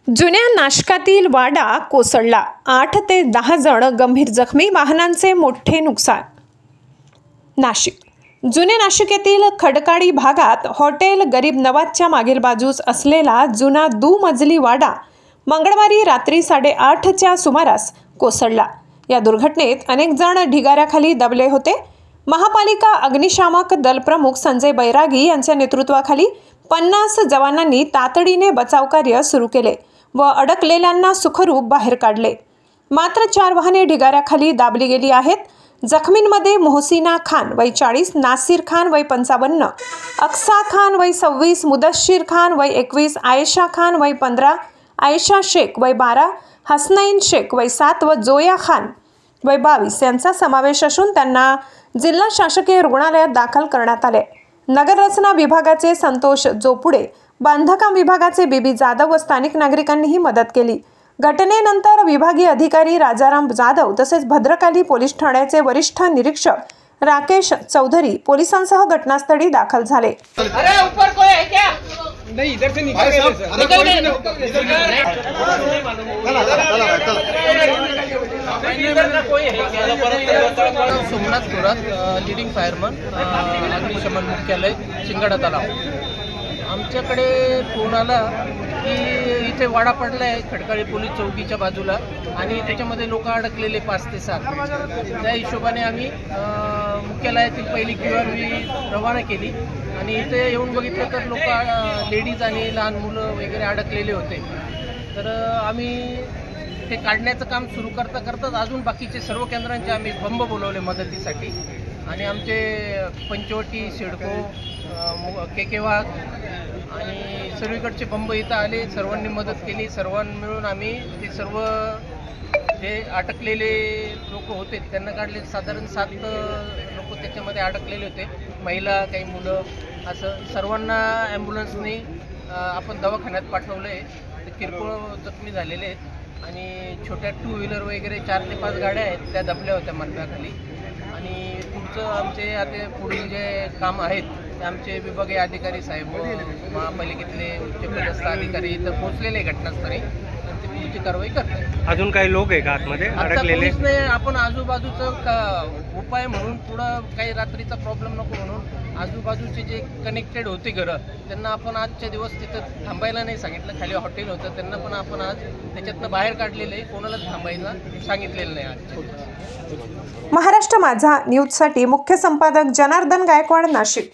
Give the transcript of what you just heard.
जुन्या नाशकातील वाडा कोसळला, 8 ते 10 जण गंभीर जखमी, वाहनांचे मोठे नुकसान। नाशिक जुने नाशिक येथील खडकाळी भागात हॉटेल गरीब नवाजच्या मागील बाजूस असलेला जुना दुमजली वाडा मंगळवारी रात्री 8:30च्या सुमारास कोसळला। या दुर्घटनेत अनेक जण ढिगाऱ्याखाली दबले होते। महापालिका अग्निशामक दल प्रमुख संजय बैरागी यांच्या नेतृत्वाखाली 50 जवानांनी तातडीने बचाव कार्य सुरू केले व अडकलेल्यांना सुखरूप बाहेर काढले। मात्र 4 वाहने ढिगाऱ्याखाली दाबली गेली आहेत। जखमींमध्ये मोहसिना खान वय 40, नासिर खान वय 55, अक्सा खान वय 26, मुदश्शिर खान वय 21, आयशा खान वय 15, आयशा शेख वय 12, हसनैन शेख वय 7 व जोया खान वय 22 यांचा समावेश असून त्यांना जिल्हा शासकीय रुग्णालयात दाखल करण्यात आले। नगररचना विभागाचे संतोष जोपुडे, बांधकाम विभागाचे बीबी जाधव व स्थानिक नागरिकांनीही मदत केली। घटनेनंतर विभागीय अधिकारी राजाराम जाधव तसेच भद्रकाली पोलीस ठाण्याचे वरिष्ठ निरीक्षक राकेश चौधरी पोलिसांसह घटनास्थळी दाखल झाले। सोमनाथ थोरात, लीडिंग फायरमन, अग्निशमन मुख्यालय, शिंगाडा तलाव। आमच्याकडे फोन आला की इथे वाडा पडला आहे खडकाळी पोलीस चौकीच्या बाजूला आणि त्याच्यामध्ये लोक अडकलेले 5 ते 7। त्या हिशोबाने आम्ही मुख्यालयातील पहिली QRV रवाना केली आणि इथे येऊन बघितलं तर लोक लेडीज आणि लहान मुलं वगैरे अडकलेले होते। तर आम्ही ते काढण्याचं काम सुरू करताच अजून बाकीचे सर्व केंद्रांचे आम्ही बंब बोलवले मदतीसाठी आणि आमचे पंचवटी, सिडको, KK वाघ आणि सर्वीकडचे बंब इथं आले। सर्वांनी मदत केली। सर्वांनी मिळून आम्ही ते सर्व जे अटकलेले लोक होते त्यांना काढले। साधारण 7 लोक त्याच्यामध्ये अडकलेले होते, महिला, काही मुलं, असं सर्वांना ॲम्ब्युलन्सने आपण दवाखान्यात पाठवलं आहे। ते किरकोळ जखमी झालेले आहेत आणि छोट्या 2 व्हीलर वगैरे 4 ते 5 गाड्या आहेत त्या दबल्या होत्या मडकाखाली। आणि पुढचं आमचे आता पुढील जे काम आहेत ते आमचे विभागीय अधिकारी साहेब, महापालिकेतले उच्चपदस्थ अधिकारी इथं पोहोचलेले घटनास्थळी आणि ते पुढची कारवाई करतात। अजून काही लोक आहे का आतमध्ये अडकलेले? पोलिसने आपण आजूबाजूचं उपाय म्हणून पुढं काही रात्रीचा प्रॉब्लेम नको म्हणून आजूबाजूचे जे कनेक्टेड होते घरं त्यांना आपण आजच्या दिवस तिथं थांबायला नाही सांगितलं। खाली हॉटेल होतं त्यांना पण आपण आज त्याच्यातनं बाहेर काढलेलं आहे, कोणालाच थांबायला सांगितलेलं नाही आज। महाराष्ट्र माझा न्यूजसाठी मुख्य संपादक जनार्दन गायकवाड, नाशिक।